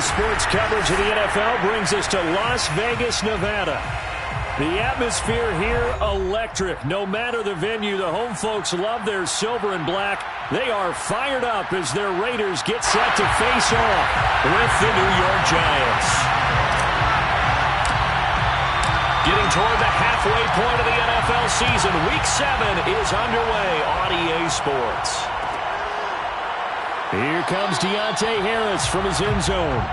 NBASN Sports coverage of the NFL brings us to Las Vegas, Nevada. The atmosphere here, electric. No matter the venue, the home folks love their silver and black. They are fired up as their Raiders get set to face off with the New York Giants. Getting toward the halfway point of the NFL season, Week 7 is underway on EA Sports. Here comes Deontay Harris from his end zone.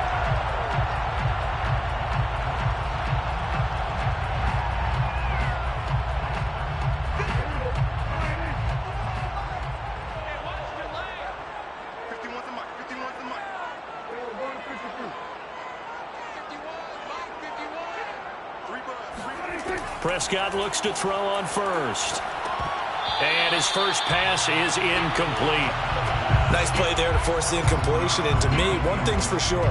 Prescott looks to throw on first. And his first pass is incomplete. Nice play there to force the incompletion. And to me, one thing's for sure.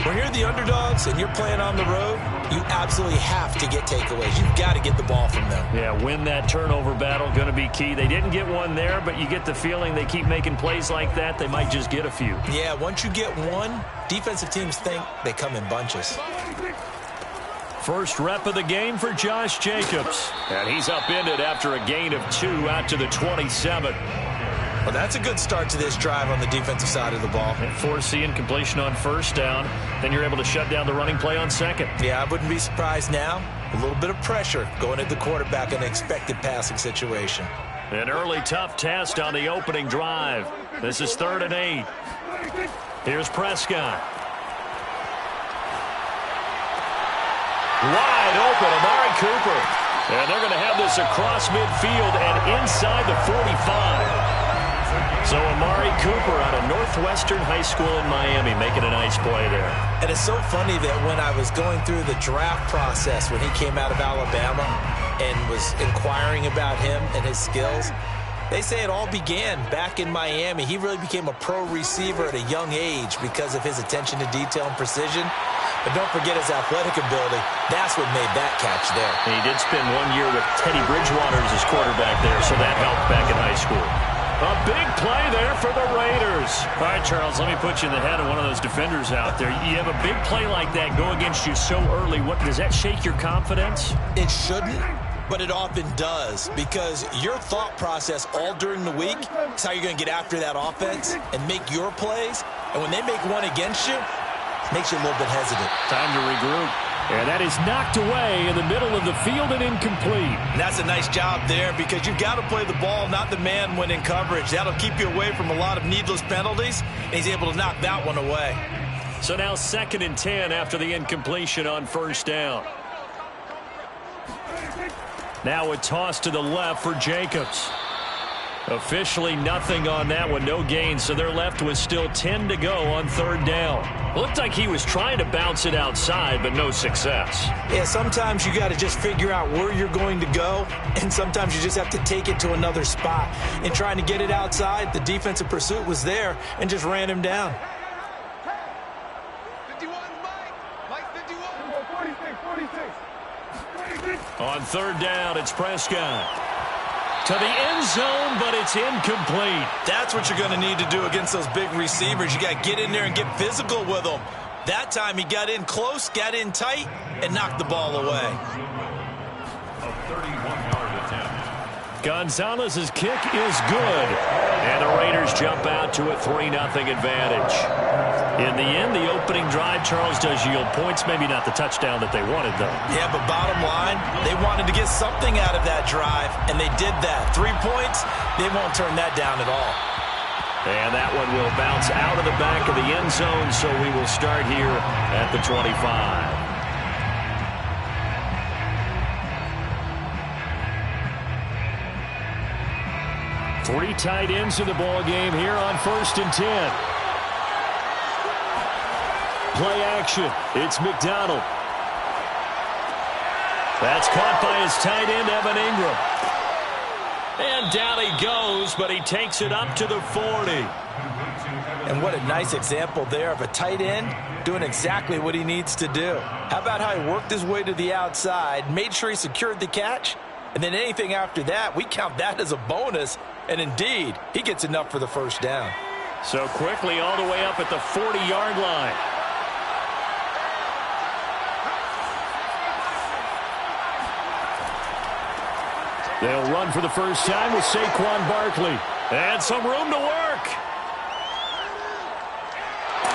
When you're the underdogs and you're playing on the road, you absolutely have to get takeaways. You've got to get the ball from them. Yeah, win that turnover battle, going to be key. They didn't get one there, but you get the feeling they keep making plays like that, they might just get a few. Yeah, once you get one, defensive teams think they come in bunches. First rep of the game for Josh Jacobs. And he's upended after a gain of 2 out to the 27. Well, that's a good start to this drive on the defensive side of the ball. And force the incompletion on first down. Then you're able to shut down the running play on second. Yeah, I wouldn't be surprised now. A little bit of pressure going at the quarterback in an expected passing situation. An early tough test on the opening drive. This is 3rd and 8. Here's Prescott. Wide open, Amari Cooper. And they're going to have this across midfield and inside the 45. So Amari Cooper out of Northwestern High School in Miami making a nice play there. And it's so funny that when I was going through the draft process when he came out of Alabama and was inquiring about him and his skills, they say it all began back in Miami. He really became a pro receiver at a young age because of his attention to detail and precision. But don't forget his athletic ability. That's what made that catch there. And he did spend 1 year with Teddy Bridgewater as his quarterback there, so that helped back in high school. A big play there for the Raiders. All right, Charles, let me put you in the head of one of those defenders out there. You have a big play like that go against you so early. What does that shake your confidence? It shouldn't, but it often does, because your thought process all during the week is how you're going to get after that offense and make your plays. And when they make one against you, it makes you a little bit hesitant. Time to regroup. And that is knocked away in the middle of the field and incomplete. And that's a nice job there because you've got to play the ball, not the man when in coverage. That'll keep you away from a lot of needless penalties, and he's able to knock that one away. So now 2nd and 10 after the incompletion on first down. Now a toss to the left for Jacobs. Officially nothing on that one, no gain, so they're left with still 10 to go on 3rd down. Looked like he was trying to bounce it outside, but no success. Yeah, sometimes you got to just figure out where you're going to go, and sometimes you just have to take it to another spot. In trying to get it outside, the defensive pursuit was there and just ran him down. 51, Mike 51. 46. On 3rd down, it's Prescott. To the end zone, but it's incomplete. That's what you're going to need to do against those big receivers. You got to get in there and get physical with them. That time he got in close, got in tight, and knocked the ball away. A 31-yard attempt. Gonzalez's kick is good. And the Raiders jump out to a 3-0 advantage. In the end, the opening drive, Charles, does yield points. Maybe not the touchdown that they wanted, though. Yeah, but bottom line, they wanted to get something out of that drive, and they did that. 3 points, they won't turn that down at all. And that one will bounce out of the back of the end zone, so we will start here at the 25. Three tight ends in the ball game here on 1st and 10. Play action. It's McDonald. That's caught by his tight end, Evan Ingram. And down he goes, but he takes it up to the 40. And what a nice example there of a tight end doing exactly what he needs to do. How about how he worked his way to the outside, made sure he secured the catch, and then anything after that, we count that as a bonus. And indeed, he gets enough for the first down. So quickly all the way up at the 40-yard line. They'll run for the first time with Saquon Barkley. And some room to work.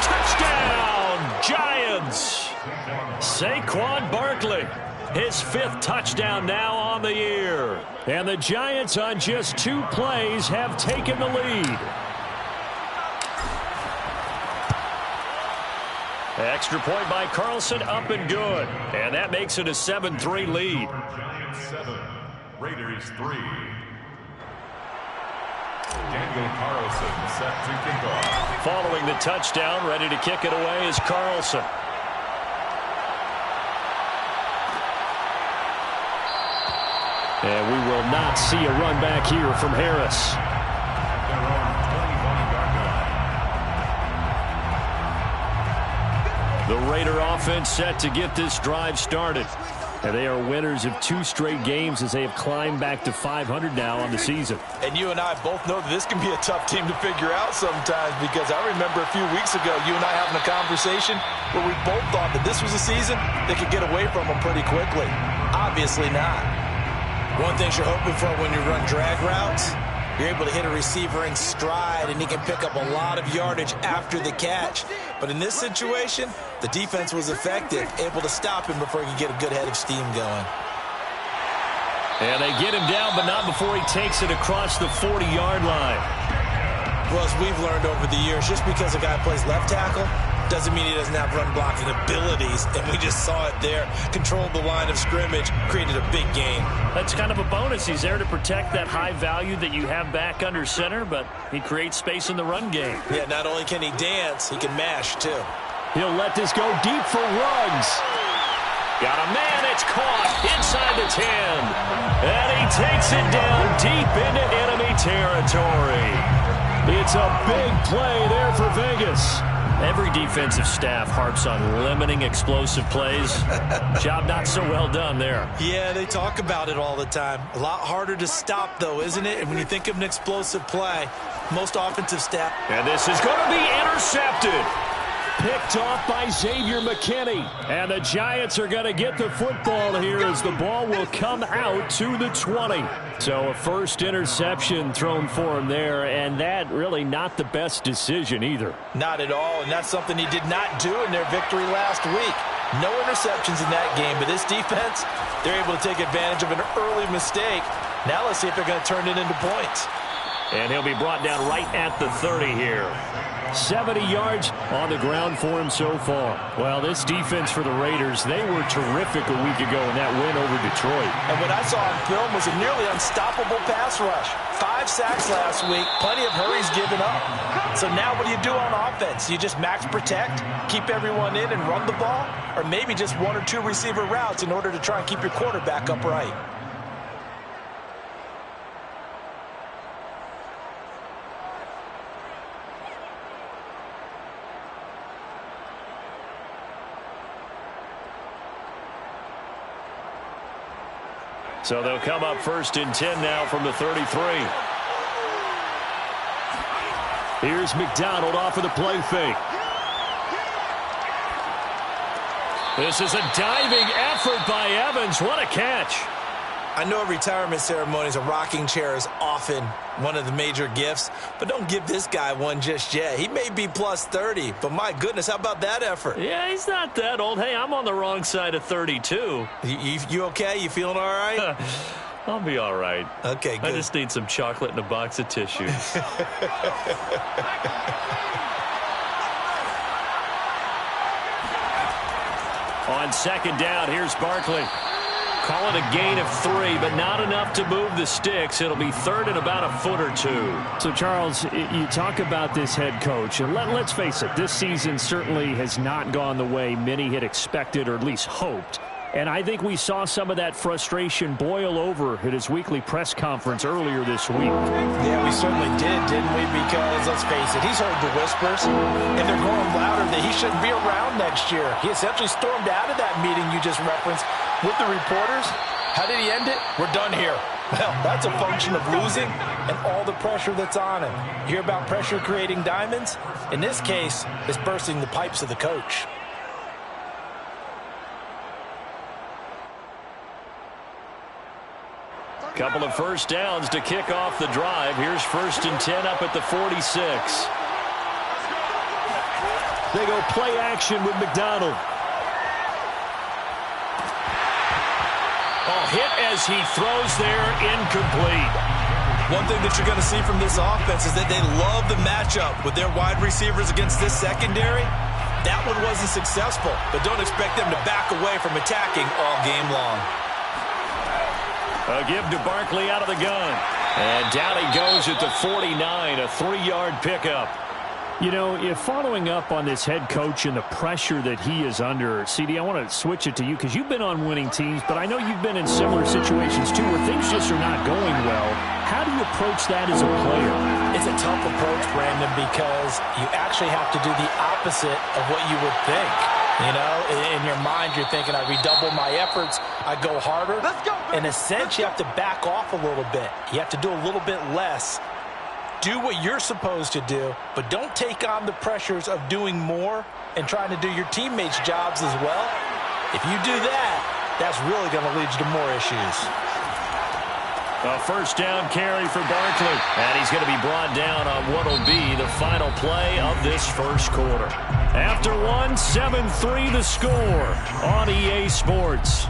Touchdown, Giants. Saquon Barkley, his 5th touchdown now on the year. And the Giants on just 2 plays have taken the lead. Extra point by Carlson, up and good. And that makes it a 7-3 lead. Giants 7, Raiders 3. Daniel Carlson set to kick off. Following the touchdown, ready to kick it away is Carlson. And we will not see a run back here from Harris. The Raider offense set to get this drive started. And they are winners of 2 straight games as they have climbed back to 500 now on the season. And you and I both know that this can be a tough team to figure out sometimes, because I remember a few weeks ago you and I having a conversation where we both thought that this was a season that could get away from them pretty quickly. Obviously not. One thing you're hoping for when you run drag routes, you're able to hit a receiver in stride and he can pick up a lot of yardage after the catch. But in this situation, the defense was effective, able to stop him before he could get a good head of steam going. And they get him down, but not before he takes it across the 40-yard line. Well, as we've learned over the years, just because a guy plays left tackle doesn't mean he doesn't have run-blocking abilities, and we just saw it there. Controlled the line of scrimmage, created a big gain. That's kind of a bonus. He's there to protect that high value that you have back under center, but he creates space in the run game. Yeah, not only can he dance, he can mash, too. He'll let this go deep for Ruggs. Got a man, it's caught inside the 10. And he takes it down deep into enemy territory. It's a big play there for Vegas. Every defensive staff harps on limiting explosive plays. Job not so well done there. Yeah, they talk about it all the time. A lot harder to stop, though, isn't it? And when you think of an explosive play, most offensive staff. And this is going to be intercepted. Picked off by Xavier McKinney. And the Giants are going to get the football here as the ball will come out to the 20. So a first interception thrown for him there, and that really not the best decision either. Not at all, and that's something he did not do in their victory last week. No interceptions in that game, but this defense, they're able to take advantage of an early mistake. Now let's see if they're going to turn it into points. And he'll be brought down right at the 30 here. 70 yards on the ground for him so far. Well, this defense for the Raiders, they were terrific a week ago in that win over Detroit. And what I saw on film was a nearly unstoppable pass rush. 5 sacks last week, plenty of hurries given up. So now what do you do on offense? You just max protect, keep everyone in and run the ball? Or maybe just 1 or 2 receiver routes in order to try and keep your quarterback upright? So they'll come up first and 10 now from the 33. Here's McDonald off of the play fake. This is a diving effort by Evans. What a catch. I know at retirement ceremonies, a rocking chair is often one of the major gifts, but don't give this guy one just yet. He may be plus 30, but my goodness, how about that effort? Yeah, he's not that old. Hey, I'm on the wrong side of 32. You okay? You feeling all right? I'll be all right. Okay, good. I just need some chocolate and a box of tissues. On second down, here's Barkley. Call it a gain of 3, but not enough to move the sticks. It'll be third and about a foot or 2. So, Charles, you talk about this head coach, and let's face it, this season certainly has not gone the way many had expected or at least hoped. And I think we saw some of that frustration boil over at his weekly press conference earlier this week. Yeah, we certainly did, didn't we? Because, let's face it, he's heard the whispers, and they're growing louder that he shouldn't be around next year. He essentially stormed out of that meeting you just referenced with the reporters. How did he end it? We're done here. Well, that's a function of losing and all the pressure that's on him. You hear about pressure creating diamonds? In this case, it's bursting the pipes of the coach. Couple of first downs to kick off the drive. Here's 1st and 10 up at the 46. They go play action with McDonald. Oh, hit as he throws there, incomplete. One thing that you're going to see from this offense is that they love the matchup with their wide receivers against this secondary. That one wasn't successful, but don't expect them to back away from attacking all game long. A give to Barkley out of the gun. And down he goes at the 49, a 3-yard pickup. You know, if following up on this head coach and the pressure that he is under, CD, I want to switch it to you because you've been on winning teams, but I know you've been in similar situations too where things just are not going well. How do you approach that as a player? It's a tough approach, Brandon, because you actually have to do the opposite of what you would think. You know, in your mind, you're thinking, I redouble my efforts, I go harder. Let's go, in a sense, you have to back off a little bit. You have to do a little bit less. Do what you're supposed to do, but don't take on the pressures of doing more and trying to do your teammates' jobs as well. If you do that, that's really going to lead you to more issues. A first down carry for Barkley. And he's going to be brought down on what will be the final play of this first quarter. After one, 7-3 the score on EA Sports.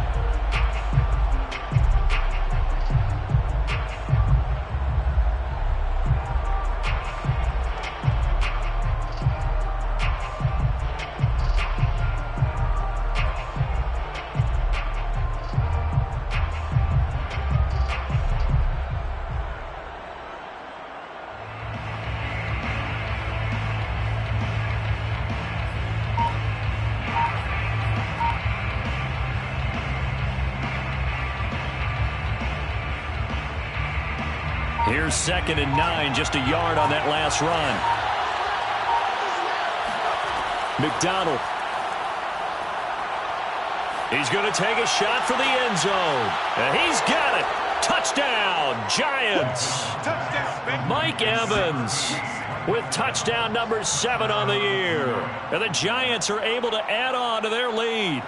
Here's 2nd and 9, just a yard on that last run. McDonald. He's going to take a shot for the end zone. And he's got it. Touchdown, Giants. Mike Evans with touchdown number 7 on the year. And the Giants are able to add on to their lead.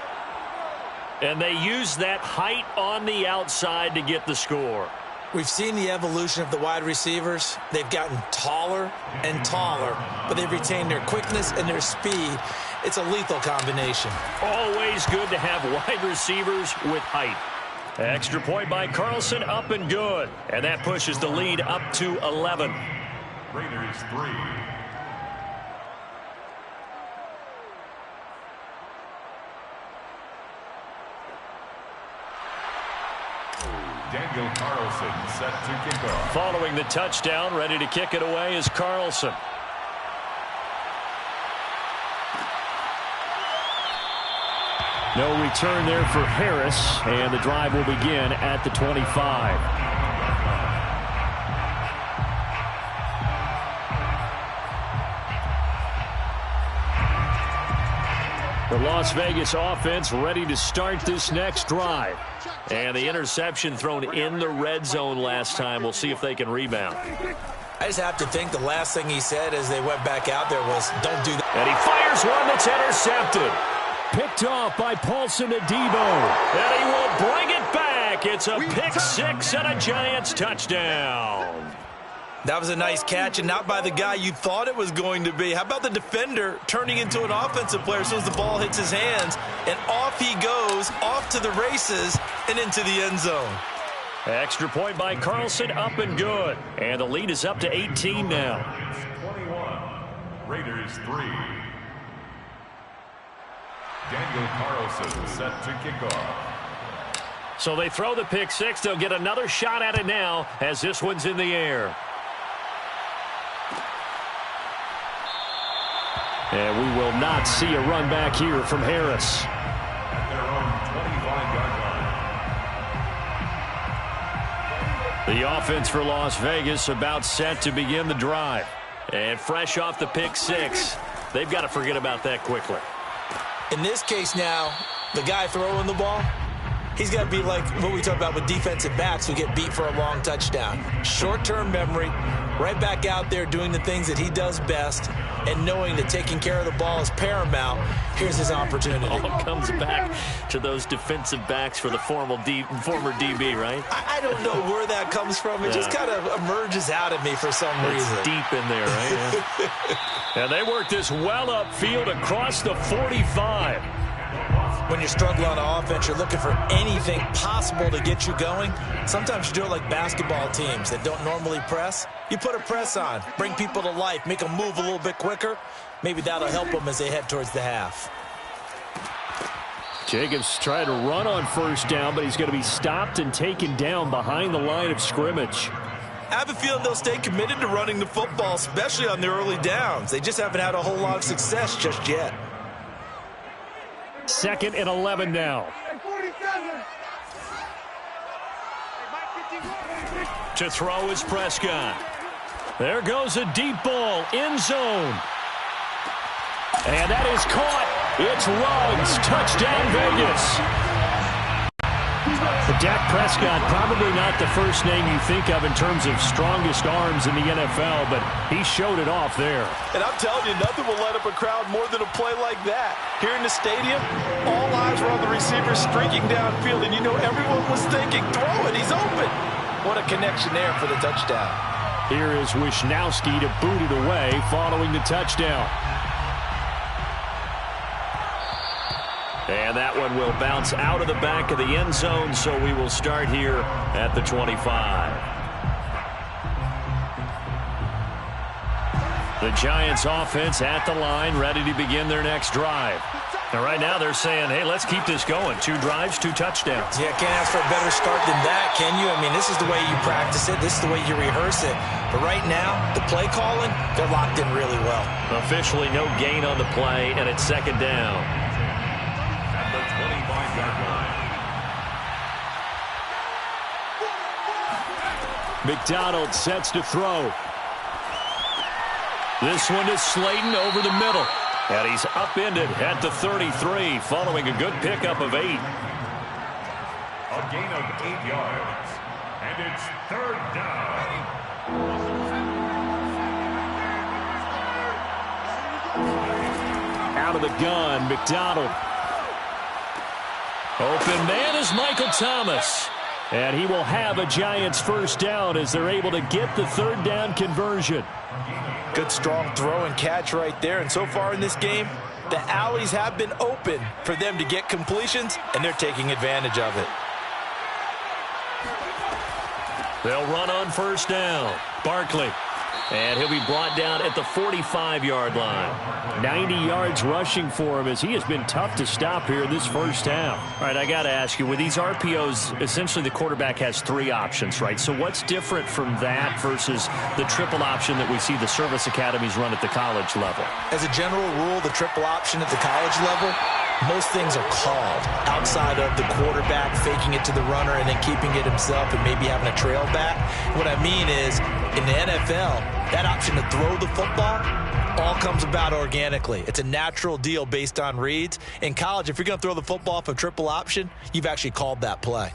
And they use that height on the outside to get the score. We've seen the evolution of the wide receivers. They've gotten taller and taller, but they've retained their quickness and their speed. It's a lethal combination. Always good to have wide receivers with height. Extra point by Carlson, up and good. And that pushes the lead up to 11. Raiders 3. Daniel Carlson set to kick off. Following the touchdown, ready to kick it away is Carlson. No return there for Harris, and the drive will begin at the 25. The Las Vegas offense ready to start this next drive. And the interception thrown in the red zone last time. We'll see if they can rebound. I just have to think the last thing he said as they went back out there was, don't do that. And he fires one that's intercepted. Picked off by Paulson Adebo. And he will bring it back. It's a pick 6 and a Giants touchdown. That was a nice catch, and not by the guy you thought it was going to be. How about the defender turning into an offensive player as soon as the ball hits his hands, and off he goes, off to the races, and into the end zone. Extra point by Carlson, up and good. And the lead is up to 18 now. 21. Raiders 3. Daniel Carlson set to kick off. So they throw the pick 6. They'll get another shot at it now as this one's in the air. And we will not see a run back here from Harris. At their own 25-yard line. The offense for Las Vegas about set to begin the drive. And fresh off the pick 6, they've got to forget about that quickly. In this case now, the guy throwing the ball, He's got to be like what we talk about with defensive backs who get beat for a long touchdown. Short-term memory, right back out there doing the things that he does best, and knowing that taking care of the ball is paramount. Here's his opportunity. All comes back to those defensive backs for the former DB, right? I don't know where that comes from. It just kind of emerges out of me for some reason. It's deep in there, right? Yeah. And they work this well upfield across the 45. When you're struggling on offense, you're looking for anything possible to get you going. Sometimes you do it like basketball teams that don't normally press. You put a press on, bring people to life, make them move a little bit quicker. Maybe that'll help them as they head towards the half. Jacobs trying to run on first down, but he's going to be stopped and taken down behind the line of scrimmage. I have a feeling they'll stay committed to running the football, especially on the early downs. They just haven't had a whole lot of success just yet. 2nd and 11 now. To throw is Prescott. There goes a deep ball, end zone. And that is caught. It's Ruggs, touchdown Vegas. Dak Prescott, probably not the first name you think of in terms of strongest arms in the NFL, but he showed it off there. And I'm telling you, nothing will light up a crowd more than a play like that. Here in the stadium, all eyes were on the receiver streaking downfield, and you know everyone was thinking, throw it, he's open. What a connection there for the touchdown. Here is Wisnowski to boot it away following the touchdown. And that one will bounce out of the back of the end zone, so we will start here at the 25. The Giants offense at the line, ready to begin their next drive. And right now they're saying, hey, let's keep this going. 2 drives, 2 touchdowns. Yeah, can't ask for a better start than that, can you? I mean, this is the way you practice it. This is the way you rehearse it. But right now, the play calling, they're locked in really well. Officially no gain on the play, and it's 2nd down. McDonald sets to throw. This one is Slayton over the middle. And he's upended at the 33 following a good pickup of 8. A gain of 8 yards. And it's 3rd down. Out of the gun, McDonald. Open man is Michael Thomas. And he will have a Giants first down as they're able to get the 3rd down conversion. Good strong throw and catch right there. And so far in this game, the alleys have been open for them to get completions, and they're taking advantage of it. They'll run on first down. Barkley. And he'll be brought down at the 45-yard line. 90 yards rushing for him as he has been tough to stop here in this first half. All right, I got to ask you, with these RPOs, essentially the quarterback has 3 options, right? So what's different from that versus the triple option that we see the service academies run at the college level? As a general rule, the triple option at the college level, most things are called outside of the quarterback faking it to the runner and then keeping it himself and maybe having a trail back. What I mean is, in the NFL, that option to throw the football all comes about organically. It's a natural deal based on reads. In college, if you're going to throw the football off a triple option, you've actually called that play.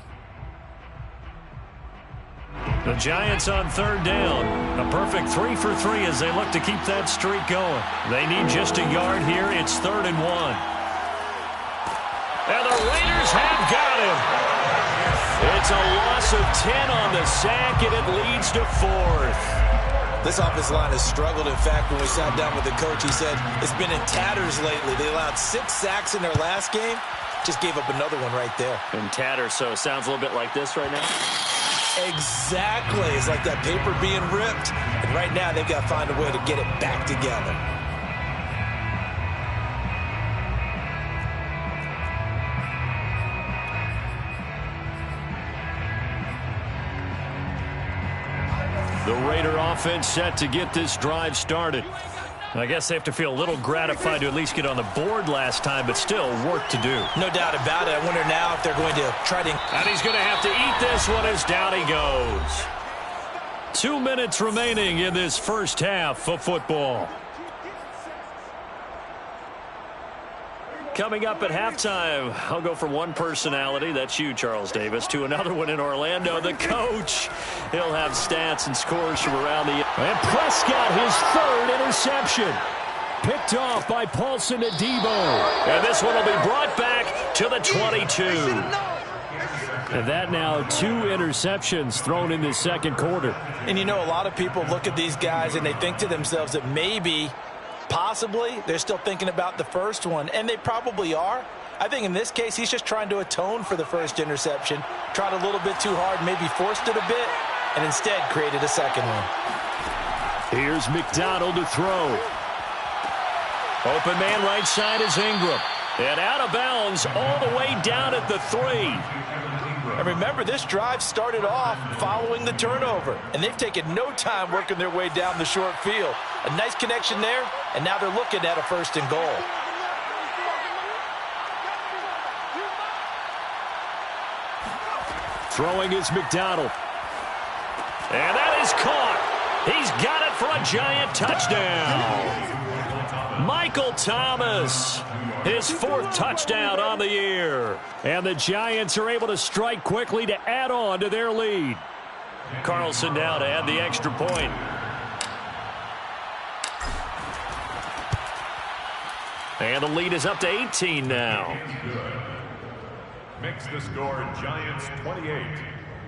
The Giants on 3rd down. A perfect 3 for 3 as they look to keep that streak going. They need just a yard here. It's 3rd and 1. And the Raiders have got him. It's a loss of 10 on the sack, and it leads to 4th. This offensive line has struggled. In fact, when we sat down with the coach, he said it's been in tatters lately. They allowed 6 sacks in their last game. Just gave up another one right there. In tatters, so it sounds a little bit like this right now. Exactly. It's like that paper being ripped. And right now, they've got to find a way to get it back together. The Raider offense set to get this drive started. I guess they have to feel a little gratified to at least get on the board last time, but still work to do. No doubt about it. I wonder now if they're going to try to... And he's going to have to eat this one as down he goes. 2 minutes remaining in this first half of football. Coming up at halftime, I'll go from one personality, that's you, Charles Davis, to another one in Orlando, the coach. He'll have stats and scores from around the... And Prescott, his third interception. Picked off by Paulson Adebo. And this one will be brought back to the 22. And that now 2 interceptions thrown in the second quarter. And you know, a lot of people look at these guys and they think to themselves that maybe... possibly, they're still thinking about the first one, and they probably are. I think in this case, he's just trying to atone for the first interception, tried a little bit too hard, maybe forced it a bit, and instead created a second one. Here's McDonald to throw. Open man right side is Ingram. And out of bounds all the way down at the 3. And remember, this drive started off following the turnover, and they've taken no time working their way down the short field. A nice connection there, and now they're looking at a 1st and goal. Throwing is McDonald. And that is caught. He's got it for a Giant touchdown. Michael Thomas, his 4th touchdown on the year. And the Giants are able to strike quickly to add on to their lead. Carlson now to add the extra point. And the lead is up to 18 now. Makes the score Giants 28,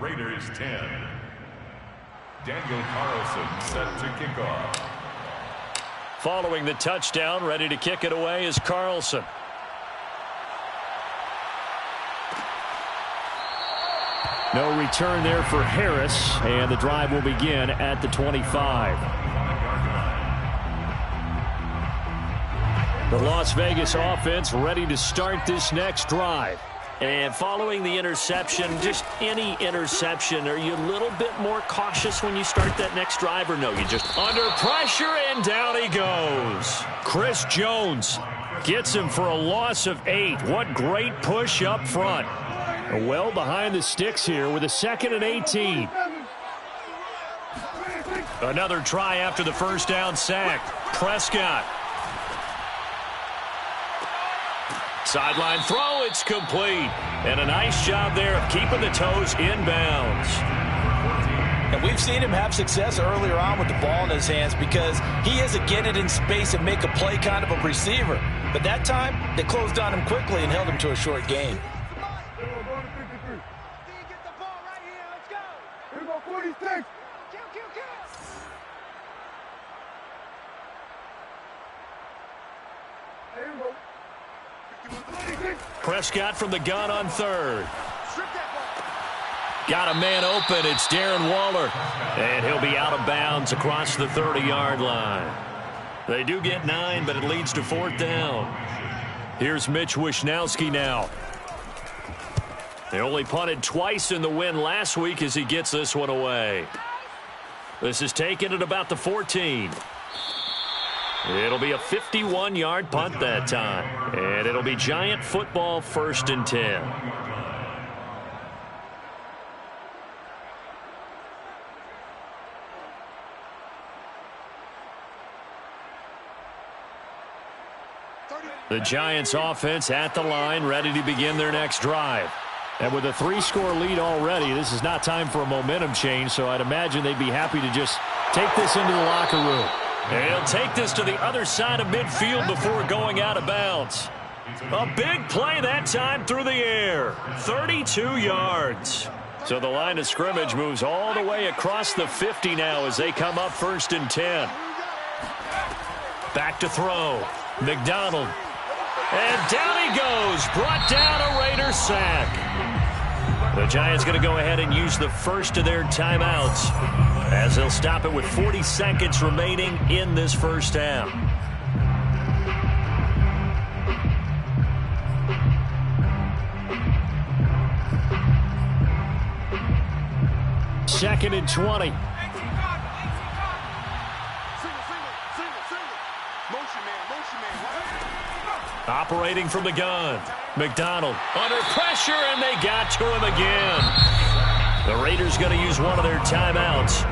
Raiders 10. Daniel Carlson set to kick off. Following the touchdown, ready to kick it away is Carlson. No return there for Harris, and the drive will begin at the 25. The Las Vegas offense ready to start this next drive. And following the interception, just any interception, are you a little bit more cautious when you start that next drive, or no? You just under pressure, and down he goes. Chris Jones gets him for a loss of 8. What great push up front. Well behind the sticks here with a 2nd and 18. Another try after the first down sack. Prescott. Sideline throw, it's complete. And a nice job there of keeping the toes inbounds. And we've seen him have success earlier on with the ball in his hands because he is a get it in space and make a play kind of a receiver. But that time, they closed on him quickly and held him to a short gain. Get the ball right here. Let's go. Here we go, 46. Kill. Here we go. Prescott from the gun on 3rd. Got a man open. It's Darren Waller. And he'll be out of bounds across the 30-yard line. They do get 9, but it leads to 4th down. Here's Mitch Wishnowski now. They only punted twice in the win last week as he gets this one away. This is taken at about the 14. It'll be a 51-yard punt that time. And it'll be Giant football, 1st and 10. The Giants offense at the line, ready to begin their next drive. And with a 3-score lead already, this is not time for a momentum change, so I'd imagine they'd be happy to just take this into the locker room. And he'll take this to the other side of midfield before going out of bounds. A big play that time through the air. 32 yards. So the line of scrimmage moves all the way across the 50 now as they come up 1st and 10. Back to throw. McDonald. And down he goes. Brought down a Raider sack. The Giants going to go ahead and use the first of their timeouts as they'll stop it with 40 seconds remaining in this first half. Second and 20. Single. Motion man. Operating from the gun. McDonald under pressure, and they got to him again. The Raiders going to use one of their timeouts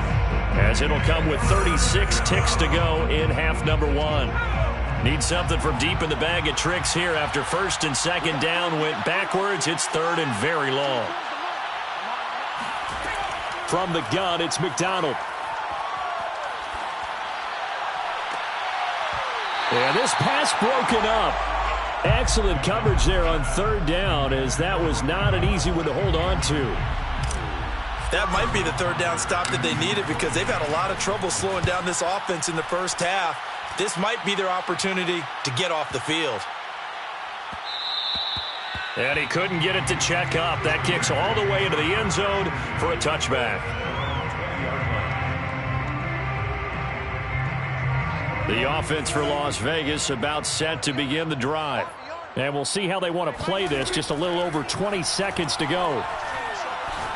as it'll come with 36 ticks to go in half number 1. Need something from deep in the bag of tricks here after first and second down went backwards. It's third and very long. From the gun, it's McDonald. And this pass broken up. Excellent coverage there on third down, as that was not an easy one to hold on to. That might be the third down stop that they needed, because they've had a lot of trouble slowing down this offense in the first half. This might be their opportunity to get off the field. And he couldn't get it to check up. That kicks all the way into the end zone for a touchback. The offense for Las Vegas about set to begin the drive. And we'll see how they want to play this. Just a little over 20 seconds to go.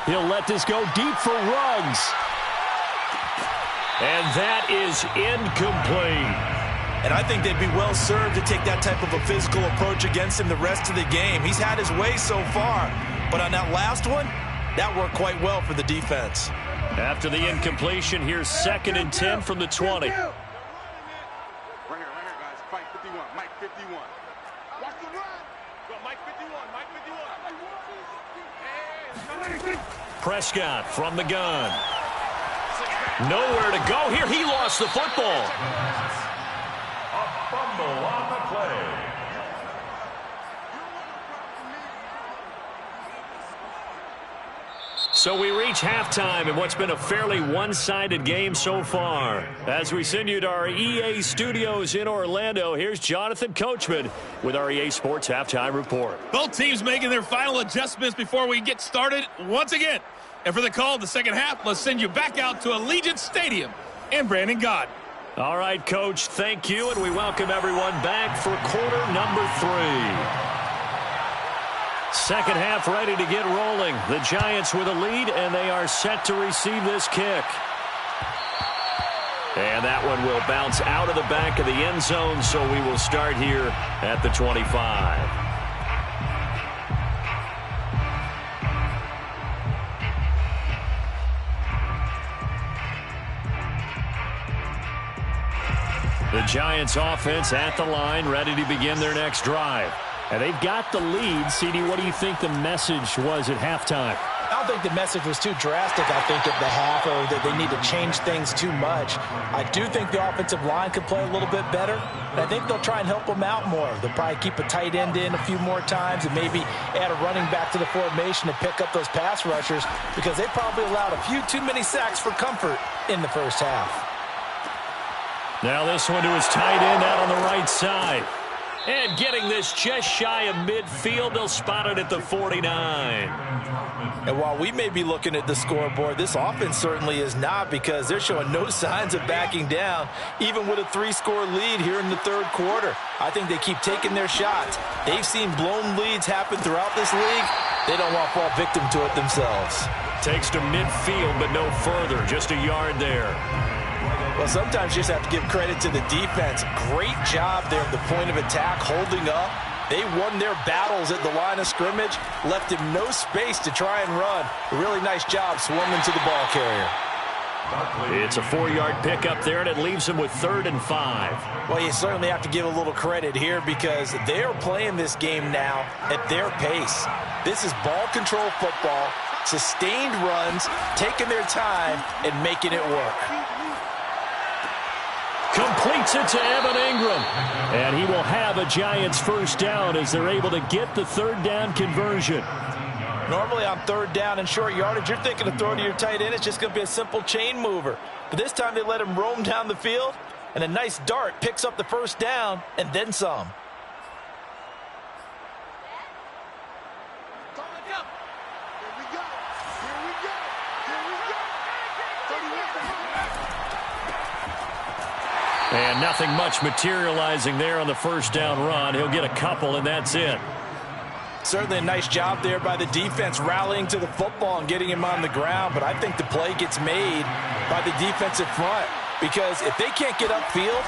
He'll let this go deep for Ruggs. And that is incomplete. And I think they'd be well served to take that type of a physical approach against him the rest of the game. He's had his way so far. But on that last one, that worked quite well for the defense. After the incompletion, here's 2nd and 10 from the 20. Right here, guys. Fight 51. Mike 51. Watch the run. Go, Mike 51. Mike 51. Prescott from the gun. Nowhere to go here. He lost the football. A fumble on the play. So we reach halftime in what's been a fairly one-sided game so far. As we send you to our EA studios in Orlando, here's Jonathan Coachman with our EA Sports Halftime Report. Both teams making their final adjustments before we get started once again. And for the call of the second half, let's send you back out to Allegiant Stadium in Brandon Gott. All right, Coach, thank you, and we welcome everyone back for quarter number 3. Second half ready to get rolling. The Giants with a lead, and they are set to receive this kick. And that one will bounce out of the back of the end zone, so we will start here at the 25. The Giants offense at the line, ready to begin their next drive. And they've got the lead. CD, what do you think the message was at halftime? I don't think the message was too drastic, I think, at the half, or that they need to change things too much. I do think the offensive line could play a little bit better, and I think they'll try and help them out more. They'll probably keep a tight end in a few more times and maybe add a running back to the formation to pick up those pass rushers, because they probably allowed a few too many sacks for comfort in the first half. Now this one to his tight end out on the right side. And getting this just shy of midfield, they'll spot it at the 49. And while we may be looking at the scoreboard, this offense certainly is not, because they're showing no signs of backing down, even with a 3-score lead here in the third quarter. I think they keep taking their shots. They've seen blown leads happen throughout this league. They don't want to fall victim to it themselves. Takes to midfield, but no further. Just a yard there. Well, sometimes you just have to give credit to the defense. Great job there at the point of attack, holding up. They won their battles at the line of scrimmage, left him no space to try and run. A really nice job swarming to the ball carrier. It's a 4-yard pickup there, and it leaves him with 3rd and 5. Well, you certainly have to give a little credit here, because they're playing this game now at their pace. This is ball control football, sustained runs, taking their time, and making it work. Completes it to Evan Ingram. And he will have a Giants first down as they're able to get the 3rd down conversion. Normally on 3rd down and short yardage, you're thinking of throwing to your tight end. It's just going to be a simple chain mover. But this time they let him roam down the field, and a nice dart picks up the first down and then some. And nothing much materializing there on the first down run. He'll get a couple, and that's it. Certainly a nice job there by the defense, rallying to the football and getting him on the ground. But I think the play gets made by the defensive front, because if they can't get upfield,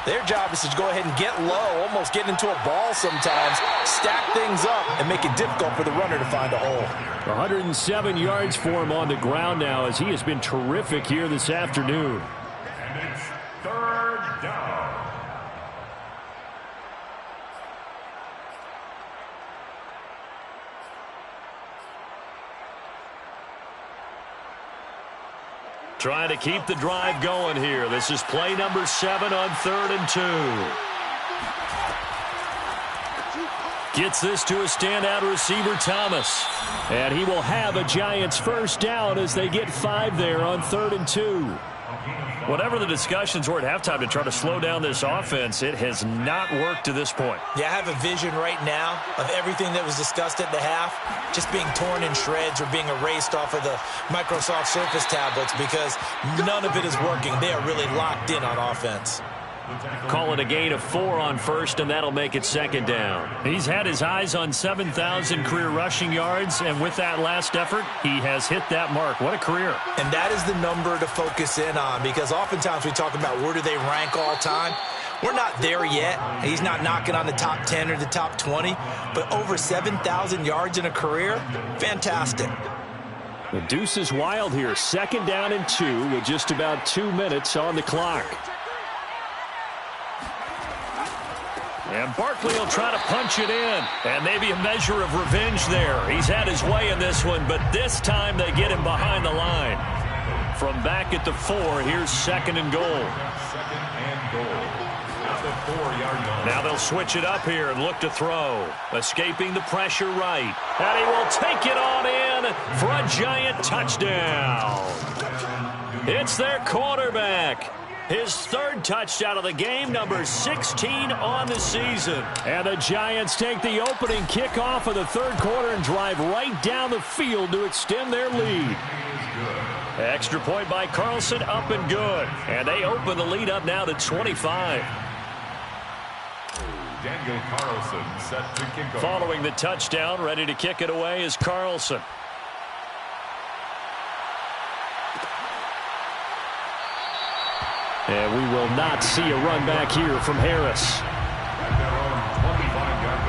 their job is to go ahead and get low, almost get into a ball sometimes, stack things up, and make it difficult for the runner to find a hole. 107 yards for him on the ground now, as he has been terrific here this afternoon. And it's 3rd down. Trying to keep the drive going here. This is play number 7 on 3rd and 2. Gets this to a standout receiver, Thomas. And he will have a Giants first down as they get 5 there on 3rd and 2. Whatever the discussions were at halftime to try to slow down this offense, it has not worked to this point. Yeah, I have a vision right now of everything that was discussed at the half just being torn in shreds or being erased off of the Microsoft Surface tablets because none of it is working. They are really locked in on offense. Call it a gain of 4 on 1st, and that'll make it 2nd down. He's had his eyes on 7,000 career rushing yards, and with that last effort, he has hit that mark. What a career. And that is the number to focus in on because oftentimes we talk about where do they rank all time. We're not there yet. He's not knocking on the top 10 or the top 20, but over 7,000 yards in a career, fantastic. The deuce is wild here. 2nd down and 2 with just about 2 minutes on the clock. And Barkley will try to punch it in. And maybe a measure of revenge there. He's had his way in this one, but this time they get him behind the line. From back at the 4, here's 2nd and goal. 2nd and goal. At the 4-yard line. Now they'll switch it up here and look to throw. Escaping the pressure right. And he will take it on in for a Giant touchdown. It's their quarterback. His 3rd touchdown of the game, number 16 on the season. And the Giants take the opening kickoff of the 3rd quarter and drive right down the field to extend their lead. Extra point by Carlson, up and good. And they open the lead up now to 25. Daniel Carlson set to kick off. Following the touchdown, ready to kick it away is Carlson. And we will not see a run back here from Harris. At their own 25-yard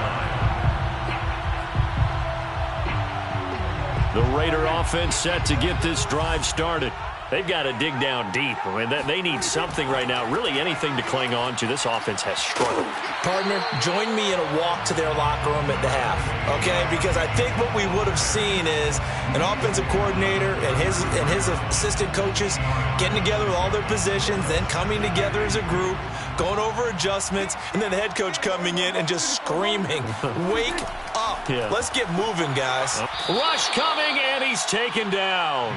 line. The Raider offense set to get this drive started. They've got to dig down deep. I mean, they need something right now, really anything to cling on to. This offense has struggled. Partner, join me in a walk to their locker room at the half, okay? Because I think what we would have seen is an offensive coordinator and his assistant coaches getting together with all their positions, then coming together as a group, going over adjustments, and then the head coach coming in and just screaming, wake up. Yeah. Let's get moving, guys. Rush coming, and he's taken down.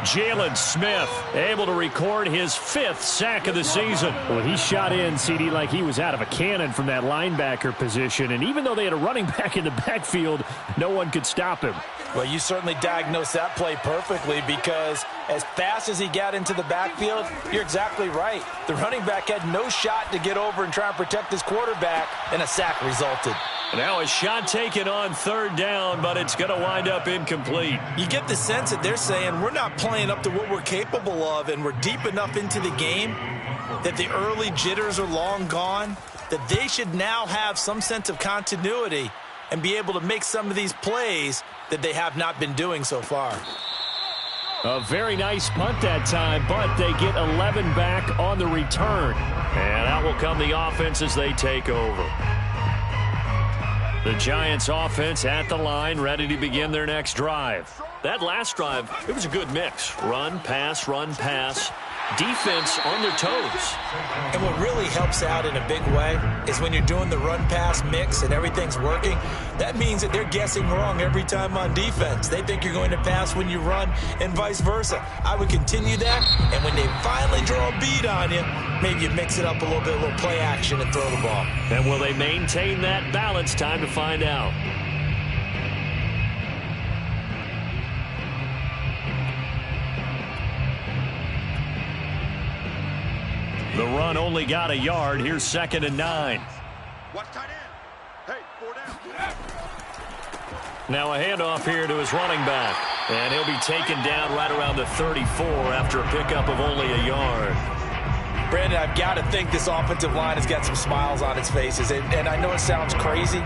Jalen Smith able to record his 5th sack of the season. Well, he shot in, CD, like he was out of a cannon from that linebacker position. And even though they had a running back in the backfield, no one could stop him. Well, you certainly diagnosed that play perfectly because as fast as he got into the backfield, you're exactly right. The running back had no shot to get over and try and protect his quarterback, and a sack resulted. Now a shot taken on 3rd down, but it's going to wind up incomplete. You get the sense that they're saying we're not playing up to what we're capable of, and we're deep enough into the game that the early jitters are long gone, that they should now have some sense of continuity and be able to make some of these plays that they have not been doing so far. A very nice punt that time, but they get 11 back on the return. And out will come the offense as they take over. The Giants offense at the line, ready to begin their next drive. That last drive, it was a good mix. Run, pass, defense on their toes. And what really helps out in a big way is when you're doing the run-pass mix and everything's working, that means that they're guessing wrong every time on defense. They think you're going to pass when you run and vice versa. I would continue that, and when they finally draw a bead on you, maybe you mix it up a little play action and throw the ball. And will they maintain that balance? Time to find out. The run only got a yard. Here's 2nd and 9. Watch tight end. Hey, 4 down. Now a handoff here to his running back. And he'll be taken down right around the 34 after a pickup of only a yard. Brandon, I've got to think this offensive line has got some smiles on its faces. And I know it sounds crazy,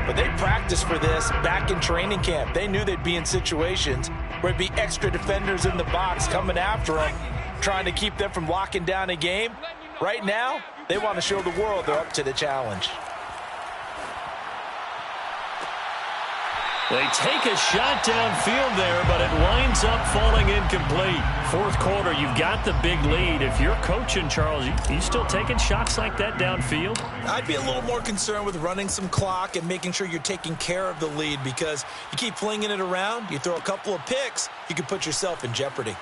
but they practiced for this back in training camp. They knew they'd be in situations where it'd be extra defenders in the box coming after them, trying to keep them from locking down a game. Right now, they want to show the world they're up to the challenge. They take a shot downfield there, but it winds up falling incomplete. Fourth quarter, you've got the big lead. If you're coaching, Charles, you still taking shots like that downfield? I'd be a little more concerned with running some clock and making sure you're taking care of the lead, because you keep flinging it around, you throw a couple of picks, you can put yourself in jeopardy.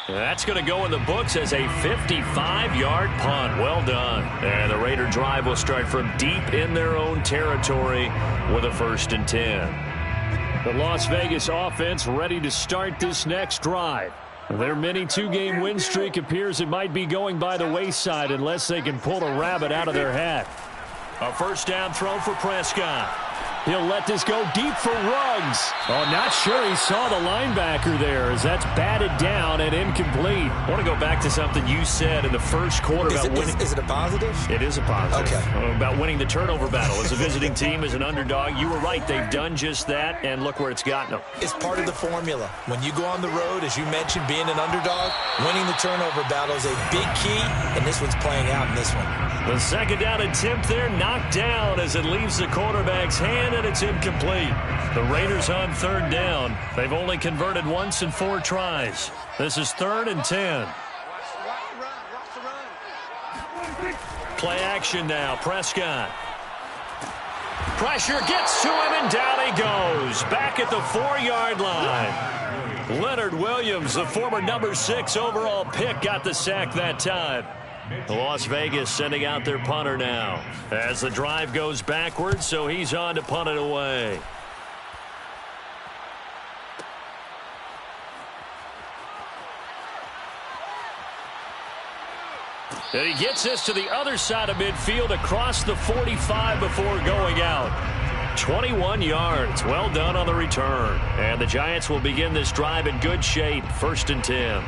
That's going to go in the books as a 55-yard punt. Well done. And the Raider drive will start from deep in their own territory with a 1st and 10. The Las Vegas offense ready to start this next drive. Their mini 2-game win streak appears it might be going by the wayside unless they can pull a rabbit out of their hat. A 1st down throw for Prescott. He'll let this go deep for Ruggs. Oh, not sure he saw the linebacker there as that's batted down and incomplete. I want to go back to something you said in the first quarter about winning. Is it a positive? It is a positive. Okay. About winning the turnover battle. As a visiting team, as an underdog, you were right. They've done just that, and look where it's gotten them. It's part of the formula. When you go on the road, as you mentioned, being an underdog, winning the turnover battle is a big key, and this one's playing out in this one. The 2nd down attempt there knocked down as it leaves the quarterback's hand, and it's incomplete. The Raiders on 3rd down. They've only converted once in 4 tries. This is 3rd and 10. Play action now. Prescott. Pressure gets to him, and down he goes. Back at the 4-yard line. Leonard Williams, the former number 6 overall pick, got the sack that time. Las Vegas sending out their punter now as the drive goes backwards, so he's on to punt it away. And he gets this to the other side of midfield across the 45 before going out. 21 yards. Well done on the return. And the Giants will begin this drive in good shape. 1st and 10.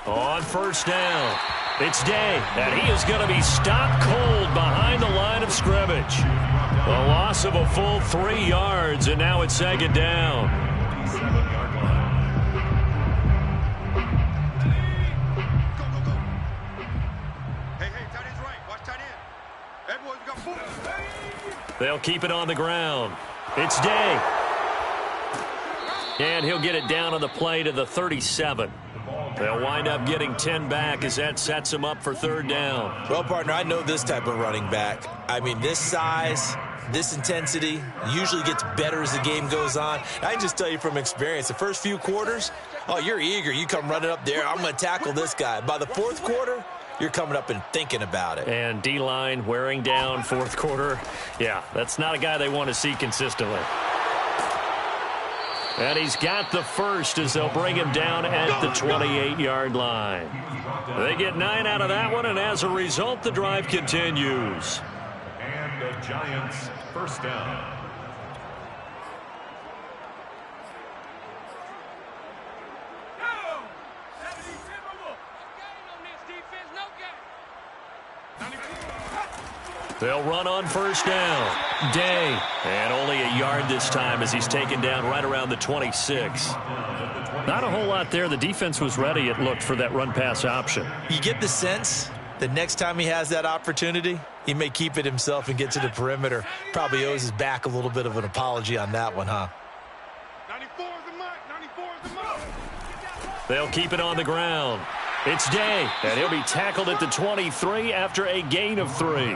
On 1st down, it's Day, and he is going to be stopped cold behind the line of scrimmage. A loss of a full 3 yards, and now it's 2nd down. They'll keep it on the ground. It's Day. And he'll get it down on the play to the 37. They'll wind up getting 10 back as that sets them up for 3rd down. Well, partner, I know this type of running back. I mean, this size, this intensity usually gets better as the game goes on. I can just tell you from experience, the first few quarters, oh, you're eager. You come running up there. I'm going to tackle this guy. By the 4th quarter, you're coming up and thinking about it. And D-line wearing down 4th quarter. Yeah, that's not a guy they want to see consistently. And he's got the 1st as they'll bring him down at the 28-yard line. They get 9 out of that one, and as a result, the drive continues. And the Giants 1st down. They'll run on 1st down. Day. And only a yard this time as he's taken down right around the 26. Not a whole lot there. The defense was ready, it looked, for that run-pass option. You get the sense that next time he has that opportunity, he may keep it himself and get to the perimeter. Probably owes his back a little bit of an apology on that one, huh? 94 is the mark. 94 is the mark. They'll keep it on the ground. It's Day, and he'll be tackled at the 23 after a gain of 3.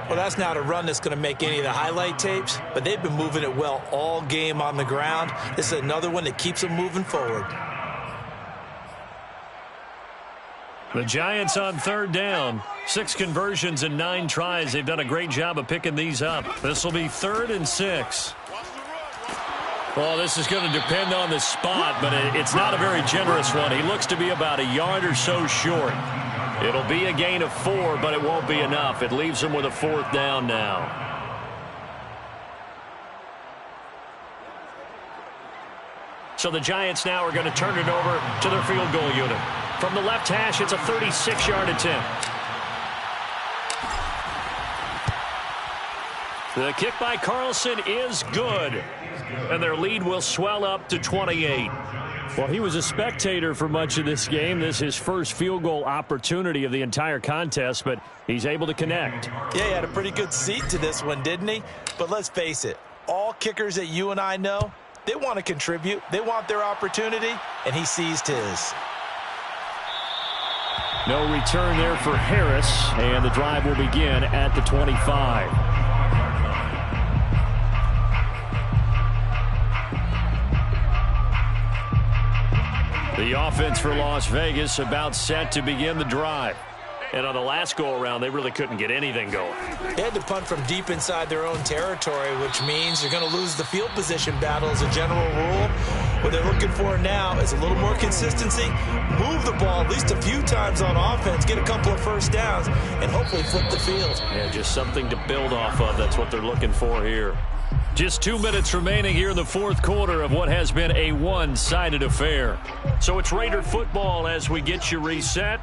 Well, that's not a run that's going to make any of the highlight tapes, but they've been moving it well all game on the ground. This is another one that keeps them moving forward. The Giants on 3rd down. 6 conversions and 9 tries. They've done a great job of picking these up. This will be 3rd and 6. Well, this is going to depend on the spot, but it's not a very generous one. He looks to be about a yard or so short. It'll be a gain of 4, but it won't be enough. It leaves him with a 4th down now. So the Giants now are going to turn it over to their field goal unit. From the left hash, it's a 36-yard attempt. The kick by Carlson is good. And their lead will swell up to 28. Well, he was a spectator for much of this game. This is his first field goal opportunity of the entire contest, but he's able to connect. Yeah, he had a pretty good seat to this one, didn't he? But let's face it, all kickers that you and I know, they want to contribute. They want their opportunity, and he seized his. No return there for Harris, and the drive will begin at the 25. The offense for Las Vegas about set to begin the drive. And on the last go-around, they really couldn't get anything going. They had to punt from deep inside their own territory, which means you're going to lose the field position battle as a general rule. What they're looking for now is a little more consistency, move the ball at least a few times on offense, get a couple of first downs, and hopefully flip the field. Yeah, just something to build off of. That's what they're looking for here. Just 2 minutes remaining here in the fourth quarter of what has been a one-sided affair. So it's Raider football as we get you reset.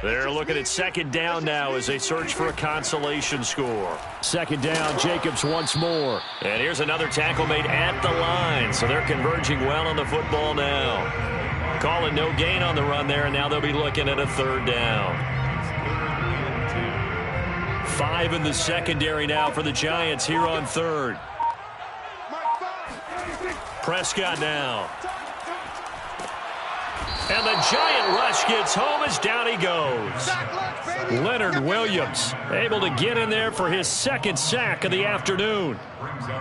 They're looking at second down now as they search for a consolation score. Second down, Jacobs once more. And here's another tackle made at the line. So they're converging well on the football now. Calling no gain on the run there, and now they'll be looking at a third down. 5 in the secondary now for the Giants here on third. Prescott now. And the Giant rush gets home as down he goes. Leonard Williams able to get in there for his second sack of the afternoon.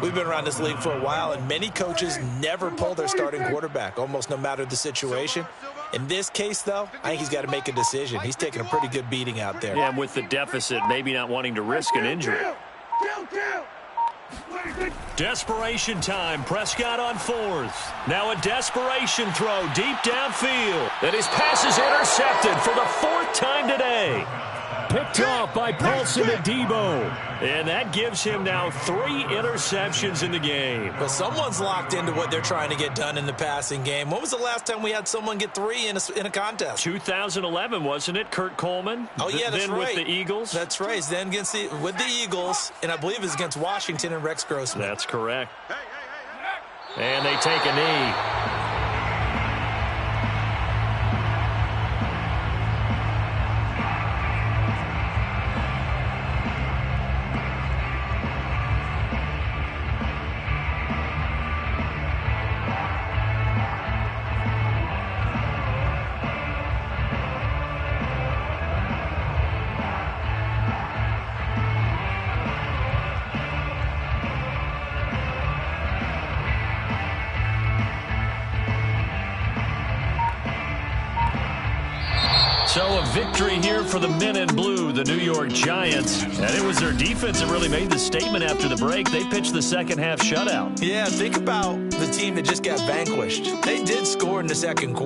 We've been around this league for a while, and many coaches never pull their starting quarterback, almost no matter the situation. In this case, though, I think he's got to make a decision. He's taking a pretty good beating out there. Yeah, with the deficit, maybe not wanting to risk an injury. Desperation time. Prescott on fourth. Now a desperation throw deep downfield. And his pass is intercepted for the fourth time today. Picked off by Paulson Adebo. And that gives him now 3 interceptions in the game. But someone's locked into what they're trying to get done in the passing game. When was the last time we had someone get 3 in a contest? 2011, wasn't it? Kurt Coleman? Oh, yeah, that's then right. With the Eagles? That's right. Then with the Eagles, and I believe it was against Washington and Rex Grossman. That's correct. And they take a knee. So a victory here for the men in blue, the New York Giants. And it was their defense that really made the statement after the break. They pitched the second half shutout. Yeah, think about the team that just got vanquished. They did score in the second quarter.